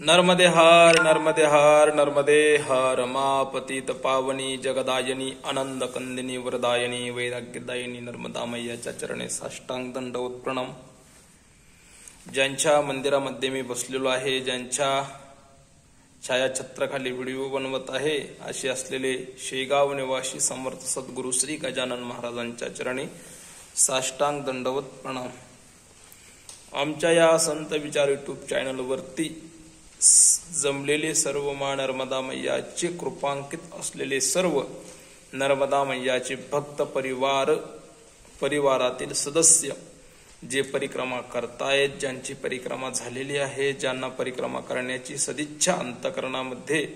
नर्मदे हर रमापतित पावनी जगदायनी आनंद कंदिनी वरदायनी वैराग्यदायिनी नर्मदा मैयाच्या चरणी साष्टांग दंडवत प्रणाम। ज्यांच्या मंदिरामध्ये मी बसलेलो आहे, ज्यांच्या छायाछत्राखाली व्हिडिओ बनवत आहे, असे असलेले शेगाव निवासी समर्थ सद्गुरू श्री गजानन महाराजांच्या चरणी साष्टांग दंडवत प्रणाम। आमच्या या संत विचार यूट्यूब चॅनल वरती जमलेले सर्व मा नर्मदा मैयाचे कृपांकित असलेले सर्व नर्मदा मैयाचे भक्त परिवारातील सदस्य जे परिक्रमा करतायत, ज्यांची परिक्रमा झालेली आहे, ज्यांना परिक्रमा करण्याची सदिच्छा अंतकरणामध्ये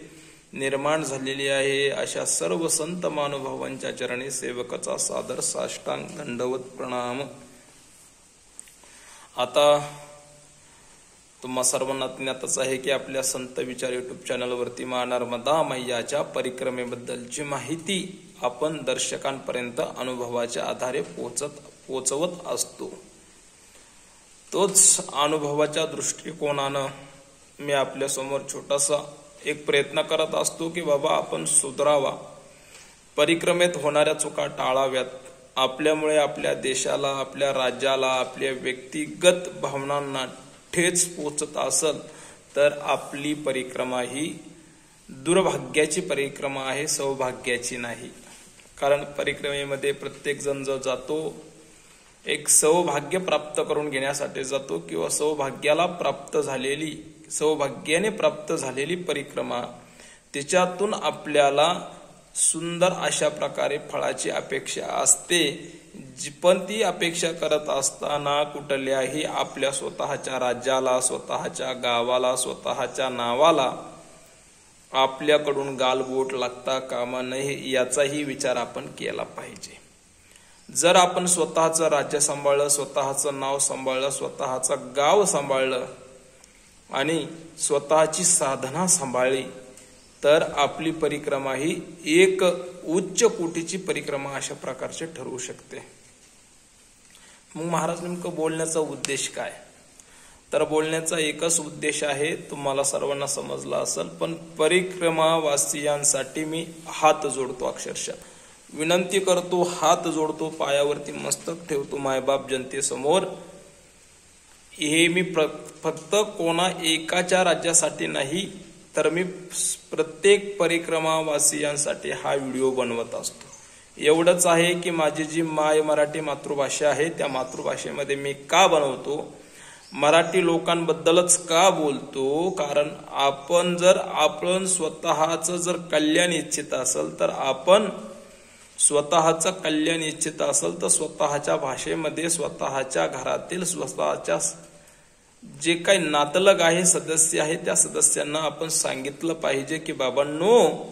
निर्माण झालेली आहे, अशा सर्व संत महानुभावांच्या चरणी सेवकाचा सादर साष्टांग दंडवत प्रणाम। आता तुम्हा सर्वांना ज्ञातच आहे की आपल्या संत विचार यूट्यूब चॅनल वरती मा नर्मदा मैयाच्या परिक्रमेबद्दलची माहिती आपण दर्शकांपर्यंत अनुभवाच्या आधारे पोचवत असतो। तोच अनुभवाच्या दृष्टिकोनानं मी आपल्या समोर छोटासा एक प्रयत्न करत असतो की बाबा आपण सुधारावा, परिक्रमेत होणाऱ्या चुका टाळाव्यात। आपल्यामुळे आपल्या देशाला, आपल्या राज्याला, आपल्या व्यक्तिगत भावनांना ठेच पोचत असेल तर आपली परिक्रमा ही दुर्भाग्याची परिक्रमा आहे, सौभाग्याची नाही। कारण परिक्रमेमध्ये प्रत्येक जण जो जातो एक सौभाग्य प्राप्त करून घेण्यासाठी जातो, किंवा सौभाग्याने प्राप्त झालेली परिक्रमा त्याच्यातून आपल्याला सुंदर अशा प्रकारे फळाची अपेक्षा असते। पण ती अपेक्षा करत असताना कुठल्याही आपल्या स्वतःच्या राज्याला, स्वतःच्या गावाला, स्वतःच्या नावाला आपल्याकडून गालबोट लागता कामा नये, याचाही विचार आपण केला पाहिजे। जर आपण स्वतःचं राज्य सांभाळलं, स्वतःचं नाव सांभाळलं, स्वतःचं गाव सांभाळलं आणि स्वतःची साधना सांभाळली तर आपली परिक्रमा ही एक उच्च कोटीची परिक्रमा अशा प्रकारचे ठरवू शकते। मग महाराज नेमकं बोलण्याचा उद्देश काय? तर बोलण्याचा एकच उद्देश आहे, तुम्हाला सर्वांना समजला असेल, पण परिक्रमा वासियांसाठी मी हात जोडतो, अक्षरशः विनंती करतो, हात जोडतो, पायावरती मस्तक ठेवतो मायबाप जनतेसमोर। हे मी फक्त कोणा एकाच्या राज्यासाठी नाही तर मी प्रत्येक परिक्रमा वासियांसाठी हा व्हिडिओ बनवत असतो। एवढंच आहे की माझी जी मराठी मातृभाषा आहे, त्या मातृभाषेमध्ये मी का बनवतो, मराठी लोकांबद्दलच का बोलतो, कारण आपण स्वतःचं जर कल्याण इच्छित असेल तर स्वतःच्या भाषेमध्ये स्वतःच्या घरातील स्वतःच्या जे काही नातलग आहे, सदस्य आहे, त्या सदस्यांना आपण सांगितलं पाहिजे की बाबांनो,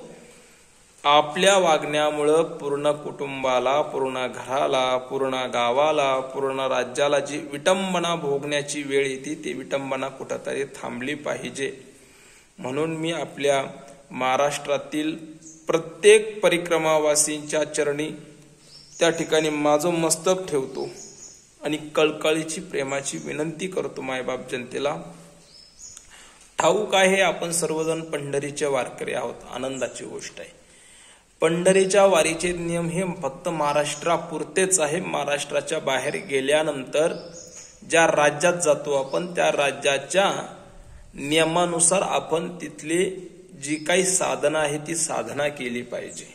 आपल्या वागण्यामुळं पूर्ण कुटुंबाला, पूर्ण घराला, पूर्ण गावाला, पूर्ण राज्याला जी विटंबना भोगण्याची वेळ येते, ती विटंबना कुठंतरी थांबली पाहिजे। म्हणून मी आपल्या महाराष्ट्रातील प्रत्येक परिक्रमावासींच्या चरणी त्या ठिकाणी माझं मस्तक ठेवतो आणि कळकळीची प्रेमाची विनंती करतो मायबाप जनतेला। ठाऊक आहे आपण सर्वजण पंढरीचे वारकरी आहोत, आनंदाची गोष्ट आहे। पंढरीच्या वारीचे नियम हे फक्त महाराष्ट्रापुरतेच आहे। महाराष्ट्राच्या बाहेर गेल्यानंतर ज्या राज्यात जातो आपण, त्या राज्याच्या नियमानुसार आपण तिथली जी काही साधना आहे ती साधना केली पाहिजे।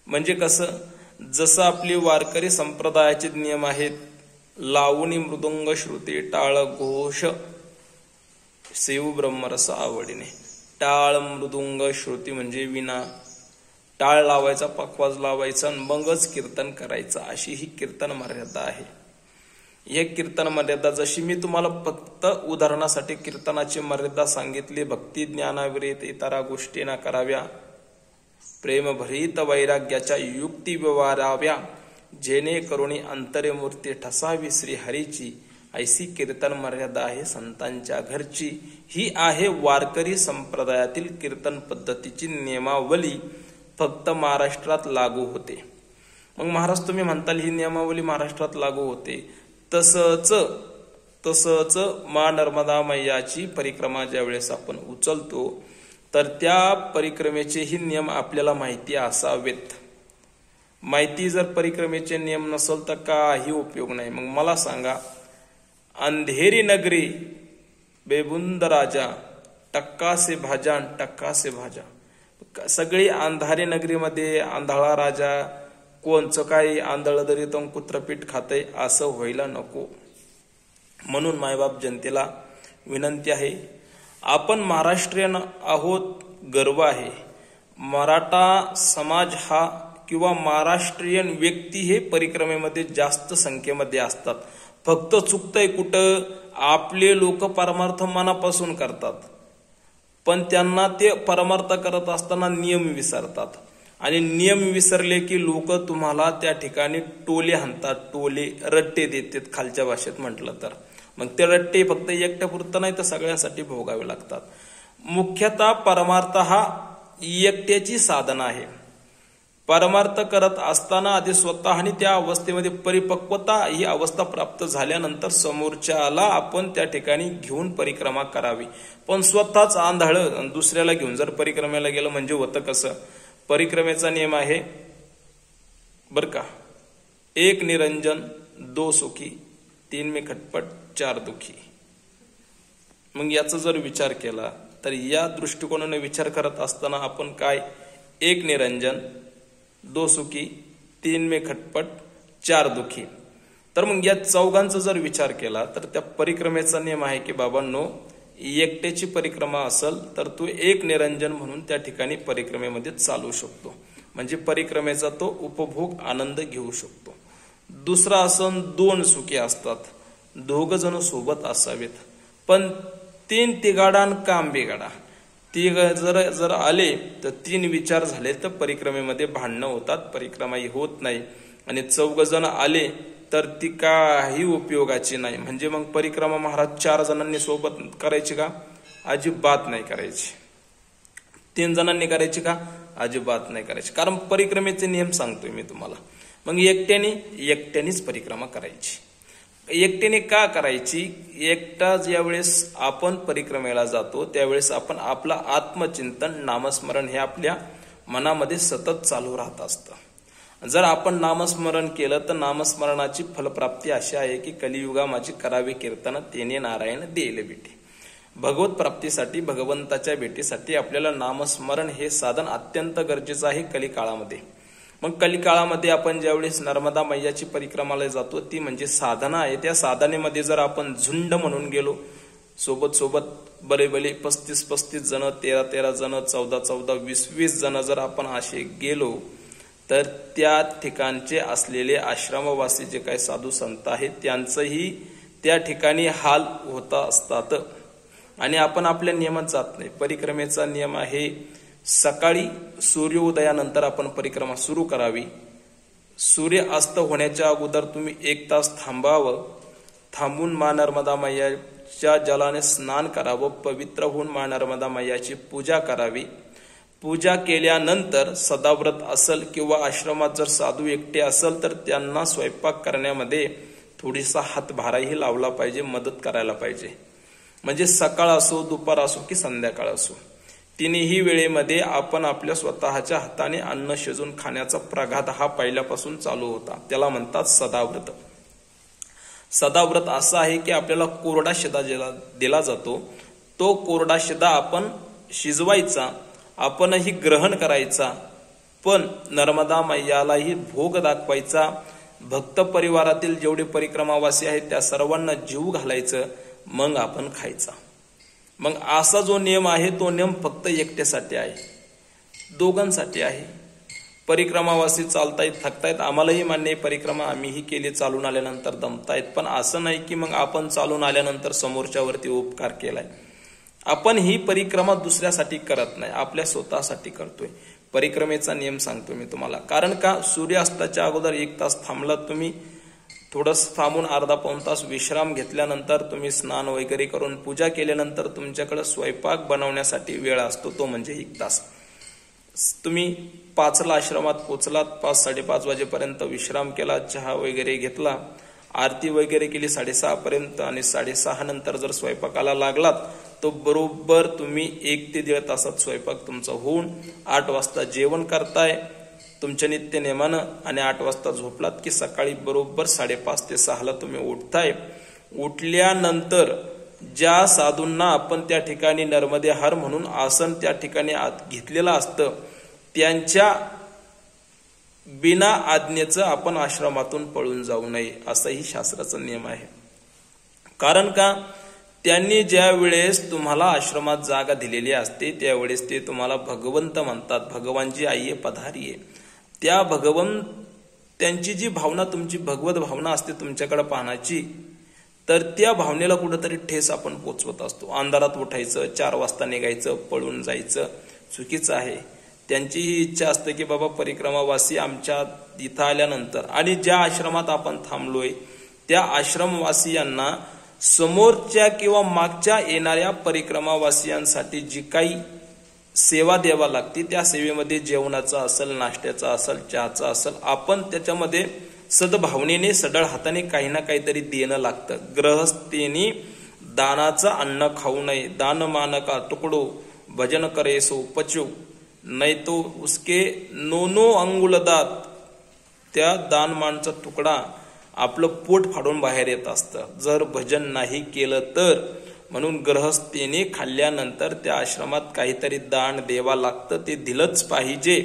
म्हणजे कसं, जसं आपली वारकरी संप्रदायाचे नियम आहेत, लावणी मृदुंग श्रुती टाळ घोष सेव ब्रह्मरस आवडीने। टाळ मृदुंग श्रुती म्हणजे विना, टाळ लावायचा, पखवाज लावायचा, मगच कीर्तन करायचं, अशी ही कीर्तन मर्यादा आहे। ही कीर्तन मर्यादा जशी मी तुम्हाला फक्त उदाहरणासाठी कीर्तनाची मर्यादा सांगितली, भक्ती ज्ञानाविरहित इतरा गोष्टी न कराव्या, प्रेमभरित वैराग्याच्या युक्ती व्यवहाराव्या, जेणेकरून अंतरे मूर्ती ठसावी श्री हरीची, ऐसी कीर्तन मर्यादा आहे संतांच्या घरची। ही आहे वारकरी संप्रदायातील कीर्तन पद्धतीची नियमावली, फक्त महाराष्ट्रात लागू होते। मग महाराज तुम्ही म्हणताल ही नियमावली महाराष्ट्रात लागू होते, तसंच तसंच मा नर्मदा मैयाची परिक्रमा ज्या वेळेस आपण उचलतो तर त्या परिक्रमेचेही नियम आपल्याला माहिती असावेत. माहिती जर परिक्रमेचे नियम नसेल तर काही उपयोग नाही. मग मला सांगा, अंधेरी नगरी बेबुंद राजा टक्का से भाजा टक्का से भाजा, सगळी अंधारी नगरीमध्ये आंधळा राजा, कोणचं काही आंधळ दरी तो कुत्रपीठ खाते असं व्हायला नको. म्हणून मायबाप जनतेला विनंती आहे, आपण महाराष्ट्रीयन आहोत, गर्व आहे. मराठा समाज हा किंवा महाराष्ट्रीयन व्यक्ती हे परिक्रमेमध्ये जास्त संख्येमध्ये असतात. फक्त चुकतंय कुठं, आपले लोक परमार्थ मनापासून करतात पण त्यांना ते परमार्थ करत असताना नियम विसरतात. आणि नियम विसरले की लोक तुम्हाला त्या ठिकाणी टोले हाणतात, टोले रट्टे देतात खालच्या भाषेत म्हटलं तर. मग ते रट्टे फक्त एकट्यापुरतं नाही तर सगळ्यांसाठी भोगावे लागतात. मुख्यतः परमार्थ हा एकट्याची साधना आहे. परमार्थ करत असताना आधी स्वतः आणि त्या अवस्थेमध्ये परिपक्वता ही अवस्था प्राप्त झाल्यानंतर समोरच्याला आपण त्या ठिकाणी घेऊन परिक्रमा करावी. पण स्वतःच आंधळ दुसऱ्याला घेऊन जर परिक्रमेला गेलं म्हणजे होतं कसं, परिक्रमेचा नियम आहे बर का, 1 निरंजन 2 सुखी 3 में खटपट 4 दुखी. मग याचा जर विचार केला तर या दृष्टिकोनाने विचार करत असताना आपण काय, 1 निरंजन 2 सुखी 3 में खटपट 4 दुखी. तर मग या चौघांचा जर विचार केला तर त्या परिक्रमेचा नियम आहे की बाबांनो, एकट्याची परिक्रमा असेल तर तू 1 निरंजन म्हणून त्या ठिकाणी परिक्रमेमध्ये चालू शकतो, म्हणजे परिक्रमेचा तो उपभोग आनंद घेऊ शकतो. दुसरा आसन 2 सुखी असतात, 2 जण सोबत असावेत. पण 3 तिघाडा आणि काम बिघाडा, ती जर आले तर 3 विचार झाले तर परिक्रमेमध्ये भांडणं होतात, परिक्रमाही होत नाही. आणि 4 जण आले तर ती काही उपयोगाची नाही. म्हणजे मग परिक्रमा महाराज 4 जणांनी सोबत करायची का, अजिबात नाही करायची. 3 जणांनी करायची का, अजिबात नाही करायची. कारण परिक्रमेचे नियम सांगतोय मी तुम्हाला. मग एकट्यानेच परिक्रमा करायची. एकट्याने का करायची, एकटा ज्यावेळेस आपण परिक्रमेला जातो त्यावेळेस आपण आपलं आत्मचिंतन नामस्मरण हे आपल्या मनामध्ये सतत चालू राहत असतं. जर आपण नामस्मरण केलं तर नामस्मरणाची फलप्राप्ती अशी आहे की कलियुगा माझी करावी कीर्तन तेने नारायण देईल भेटी. भगवत प्राप्तीसाठी, भगवंताच्या भेटीसाठी आपल्याला नामस्मरण हे साधन अत्यंत गरजेचं आहे कलिकाळामध्ये. मग कलिकाळामध्ये आपण ज्यावेळेस नर्मदा मैयाची परिक्रमाला जातो ती म्हणजे साधना आहे. त्या साधनेमध्ये जर आपण झुंड म्हणून गेलो, सोबत बरे 35 जण, 13 जण, 14 20 जण जर आपण असे गेलो तर त्या ठिकाणचे असलेले आश्रमवासी जे काही साधू संत आहेत त्यांचंही त्या ठिकाणी हाल होत असतात. आणि आपण आपल्या नियमात जात नाही. परिक्रमेचा नियम आहे सकाळी सूर्योदयानंतर आपण परिक्रमा सुरू करावी. सूर्य अस्त होण्याच्या अगोदर तुम्ही 1 तास थांबावं. थांबून मा नर्मदा मैयाच्या जलाने स्नान करावं. पवित्र होऊन मा नर्मदा मैयाची पूजा करावी. पूजा केल्यानंतर सदाव्रत असेल किंवा आश्रमात जर साधू एकटे असेल तर त्यांना स्वयंपाक करण्यामध्ये थोडीसा हातभाराही लावला पाहिजे, मदत करायला पाहिजे. म्हणजे सकाळ असो, दुपार असो की संध्याकाळ असो, तिन्ही वेळेमध्ये आपण आपल्या स्वतःच्या हाताने अन्न शिजून खाण्याचा प्रघात हा पहिल्यापासून चालू होता. त्याला म्हणतात सदाव्रत. सदाव्रत असं आहे की आपल्याला कोरडा शिदा दिला जातो, तो कोरडा शिदा आपण शिजवायचा, आपणही ग्रहण करायचा, पण नर्मदा मैयालाही भोग दाखवायचा. भक्त परिवारातील जेवढे परिक्रमावासी आहेत त्या सर्वांना जीव घालायचं, मग आपण खायचा. मग असा जो नियम आहे तो नियम फक्त एकट्यासाठी आहे, दोघांसाठी आहे. परिक्रमावासी चालतायत, थकतायत, आम्हालाही मान्य आहे परिक्रमा आम्हीही केली, चालून आल्यानंतर दमतायत. पण असं नाही की मग आपण चालून आल्यानंतर समोरच्यावरती उपकार केलाय. आपण ही परिक्रमा दुसऱ्यासाठी करत नाही, आपल्या स्वतःसाठी करतोय. परिक्रमेचा नियम सांगतो मी तुम्हाला. कारण का, सूर्यास्ताच्या अगोदर 1 तास थांबलात तुम्ही, थोडंस थांबून अर्धा-पाऊण तास विश्राम घेतल्यानंतर तुम्ही स्नान वगैरे करून पूजा केल्यानंतर तुमच्याकडे स्वयंपाक बनवण्यासाठी वेळ असतो, तो म्हणजे 1 तास. तुम्ही 5ला आश्रमात पोचलात, 5-5:30 वाजेपर्यंत विश्राम केला, चहा वगैरे घेतला, आरती वगैरे केली 6:30 पर्यंत आणि 6:30 नंतर जर स्वयंपाकाला लागलात तो बरोबर तुम्ही 1 ते 1.5 तासात स्वयंपाक तुमचा होऊन 8 वाजता जेवण करताय तुमच्या नित्य नेमानं आणि 8 वाजता झोपलात की सकाळी बरोबर 5:30 ते 6 तुम्ही उठताय. उठल्यानंतर ज्या साधूंना आपण त्या ठिकाणी नर्मदे हर म्हणून आसन त्या ठिकाणी घेतलेलं असतं त्यांच्या बिना आज्ञेचं आपण आश्रमातून पळून जाऊ नये असाही शास्त्राचा नियम आहे. कारण का त्यांनी ज्या वेळेस तुम्हाला आश्रमात जागा दिलेली असते त्यावेळेस ते तुम्हाला भगवंत म्हणतात. भगवानजी आईये पधारिये. त्या त्यांची जी भावना तुमची भगवत भावना असते तुमच्याकडे पाहण्याची तर त्या भावनेला कुठेतरी ठेस आपण पोचवत असतो. अंधारात उठायचं 4 वाजता निघायचं पळून जायचं चुकीचं आहे. त्यांची ही इच्छा असते की बाबा परिक्रमावासी आमच्या इथं आल्यानंतर आणि ज्या आश्रमात आपण थांबलोय त्या आश्रमवासियांना समोरच्या किंवा मागच्या येणाऱ्या परिक्रमावासियांसाठी जी काही सेवा द्यावा लागते त्या सेवेमध्ये जेवणाचा असेल नाश्त्याचा असेल चहाचा असेल आपण त्याच्यामध्ये सद्भावनेने सडळ हाताने काही ना काहीतरी देणं लागतं. गृहस्थेनी दानाचं अन्न खाऊ नये. दान मान का तुकडो भजन करे सो पचो नाही तो उसके नोनो अंगुल दात. त्या दानमानचा तुकडा आपलं पोट फाडून बाहेर येत असतं जर भजन नाही केलं तर. म्हणून गृहस्थेने खाल्ल्यानंतर त्या आश्रमात काहीतरी दान द्यावा लागतं ते दिलंच पाहिजे.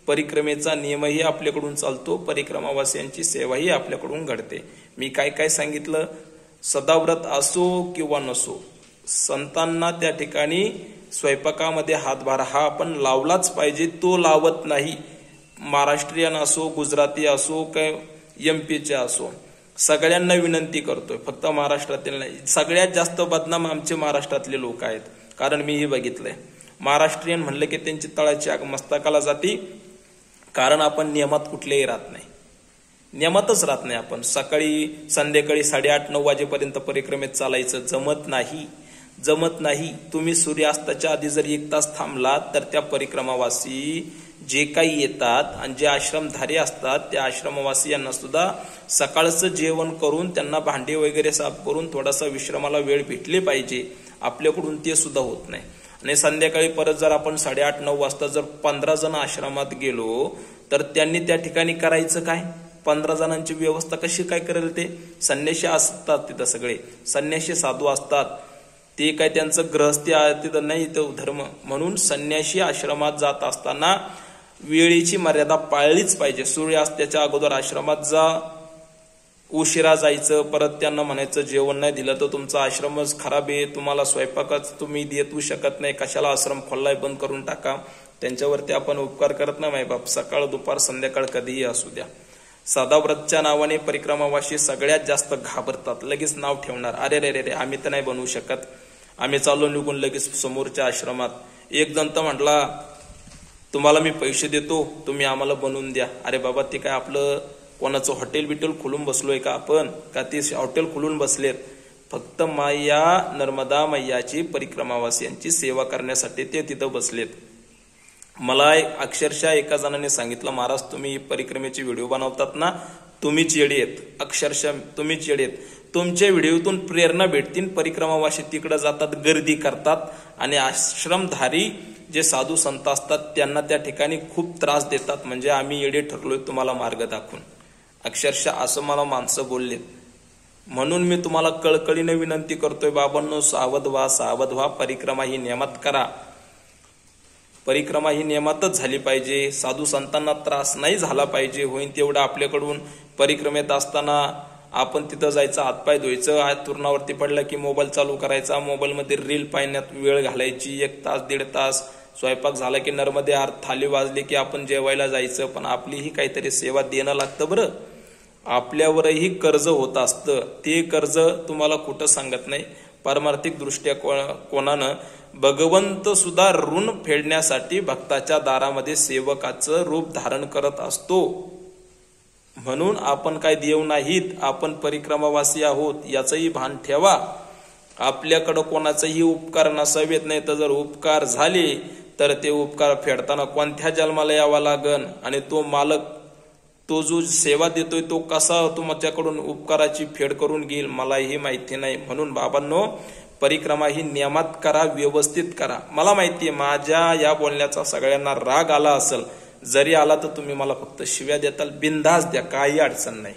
परिक्रमेचा नियमही आपल्याकडून चालतो परिक्रमावासियांची सेवाही आपल्याकडून घडते. मी काय काय सांगितलं सदाव्रत असो किंवा नसो संतांना त्या ठिकाणी स्वयंपाकामध्ये हातभार हा आपण लावलाच पाहिजे. तो लावत नाही महाराष्ट्रीयन असो गुजराती असो काय MP असो सगळ्यांना विनंती करतोय फक्त महाराष्ट्रातील नाही. सगळ्यात जास्त बदनाम आमचे महाराष्ट्रातले लोक आहेत. कारण मी हे बघितलंय महाराष्ट्रीयन म्हणलं की त्यांची तळाची आग मस्तकाला जाती. कारण आपण नियमात कुठलेही राहत नाही. नियमातच राहत नाही आपण. सकाळी संध्याकाळी 8:30-9 वाजेपर्यंत परिक्रमेत चालायचं जमत नाही. तुम्ही सूर्यास्ताच्या आधी जर 1 तास थांबलात तर त्या परिक्रमावासी जे काही येतात आणि जे आश्रमधारी असतात त्या आश्रमवासी यांना सुद्धा सकाळचं जेवण करून त्यांना भांडे वगैरे साफ करून थोडासा विश्रामाला वेळ भेटले पाहिजे. आपल्याकडून ते सुद्धा होत नाही. आणि संध्याकाळी परत जर आपण 8:30-9 वाजता जर 15 जण आश्रमात गेलो तर त्यांनी त्या ठिकाणी करायचं काय? 15 जणांची व्यवस्था कशी काय करेल? ते संन्याशी असतात तिथं सगळे संन्याशी साधू असतात. ते काय त्यांचं गृहस्थी तिथं नाही तो धर्म. म्हणून संन्याशी आश्रमात जात असताना वेळेची मर्यादा पाळलीच पाहिजे. सूर्यास्ताच्या अगोदर आश्रमात जा. उशिरा जायचं परत त्यांना म्हणायचं जेवण नाही दिलं तर तुमचा आश्रमच खराब आहे तुम्हाला स्वयंपाकच तुम्ही देऊ शकत नाही कशाला आश्रम खोललाय बंद करून टाका. त्यांच्यावरती आपण उपकार करत नाही बाप. सकाळ दुपार संध्याकाळ कधीही असू द्या. सदाव्रतच्या नावाने परिक्रमावासी सगळ्यात जास्त घाबरतात. लगेच नाव ठेवणार अरे रे रे आम्ही तर नाही बनवू शकत. आम्ही चाललो निघून लगेच समोरच्या आश्रमात. एक जण तर म्हटला तुम्हाला मी पैसे देतो तुम्ही आम्हाला बनवून द्या. अरे बाबा ते काय आपलं कोणाचं हॉटेल बिटेल खोलून बसलोय का आपण? का ते हॉटेल खोलून बसलेत? फक्त माया नर्मदा मैयाची परिक्रमावासियांची सेवा करण्यासाठी ते तिथं बसलेत. मला अक्षरशः एका जणाने सांगितलं महाराज तुम्ही परिक्रमेचे व्हिडिओ बनवतात ना तुम्हीच येडे आहेत. अक्षरशः तुम्हीच येडे आहेत. तुमच्या व्हिडिओतून प्रेरणा भेटतील. परिक्रमावासी तिकडे जातात गर्दी करतात आणि आश्रमधारी जे साधू संत असतात त्यांना त्या ठिकाणी खूप त्रास देतात. म्हणजे आम्ही येडे ठरलोय तुम्हाला मार्ग दाखवून. अक्षरशः असं मला माणसं बोललेत. म्हणून मी तुम्हाला कळकळीने विनंती करतोय बाबांनो सावध व्हा. परिक्रमा ही नियमात करा. परिक्रमा ही नियमातच झाली पाहिजे. साधू संतांना त्रास नाही झाला पाहिजे. होईन तेवढं आपल्याकडून परिक्रमेत असताना आपण तिथं जायचं हातपाय धुवायचं तुरणावरती पडला की मोबाईल चालू करायचा. मोबाईलमध्ये रील पाहण्यात वेळ घालायची 1 तास 1.5 तास. स्वयंपाक झाला की नर्मदे आर थाली वाजली की आपण जेवायला जायचं. पण आपलीही काहीतरी सेवा देणं लागतं बरं. आपल्यावरही कर्ज होत असतं. ते कर्ज तुम्हाला कुठं सांगत नाही. पारमार्थिक दृष्ट्या कोणानं भगवंत सुद्धा ऋण फेडण्यासाठी भक्ताच्या दारामध्ये सेवकाचं रूप धारण करत असतो. म्हणून आपण काय देव नाहीत. आपण परिक्रमावासी आहोत याचंही भान ठेवा. आपल्याकडं कोणाचाही उपकार नसावेत. नाही तर जर उपकार झाले तर ते उपकार फेडताना कोणत्या जन्माला यावा लागन आणि तो मालक तो जो सेवा देतोय तो कसा तुमच्याकडून उपकाराची फेड करून घेईल मलाही माहिती नाही. म्हणून बाबांनो, परिक्रमा ही नियमात करा, व्यवस्थित करा. मला माहितीये माझ्या या बोलण्याचा सगळ्यांना राग आला असेल. जरी आला तर तुम्ही मला फक्त शिव्या देताल, बिनधास्त द्या, काही अडचण नाही.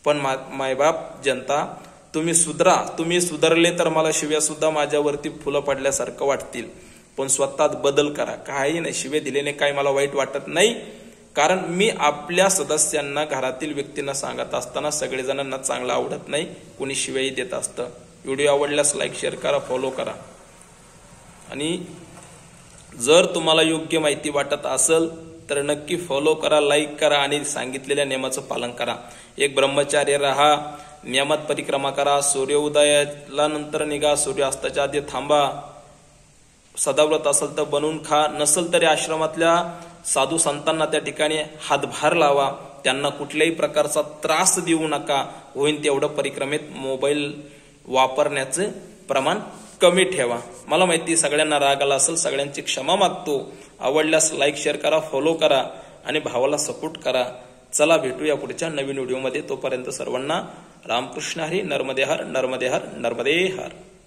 पण मायबाप जनता, तुम्ही सुधरा. तुम्ही सुधारले तर मला शिव्या सुद्धा माझ्यावरती फुलं पडल्यासारखं वाटतील. पण स्वतःत बदल करा. काही नाही, शिव्या दिल्याने काही मला वाईट वाटत नाही. कारण मी आपल्या सदस्यांना, घरातील व्यक्तींना सांगत असताना सगळेजणांना चांगलं आवडत नाही, कोणी शिव्याही देत असतं. व्हिडिओ आवडल्यास लाईक, शेअर करा, फॉलो करा. आणि जर तुम्हाला योग्य माहिती वाटत असेल तर नक्की फॉलो करा, लाईक करा आणि सांगितलेल्या नियमाचं पालन करा. एक ब्रह्मचार्य राहा, नियमात परिक्रमा करा, सूर्य उदयाला नंतर निघा, सूर्यास्ताच्या आधी थांबा. सदाव्रत असेल तर बनवून खा, नसेल तरी आश्रमातल्या साधू संतांना त्या ठिकाणी हातभार लावा. त्यांना कुठल्याही प्रकारचा त्रास देऊ नका. होईल तेवढं परिक्रमेत मोबाईल वापरण्याचं प्रमाण कमी ठेवा. मला माहिती सगळ्यांना राग आला असेल, सगळ्यांची क्षमा मागतो. आवडल्यास लाईक, शेअर करा, फॉलो करा आणि भावाला सपोर्ट करा. चला भेटूया पुढच्या नवीन व्हिडिओमध्ये. तोपर्यंत सर्वांना रामकृष्ण हरी. नर्मदे हर, नर्मदे हर, नर्मदे हर.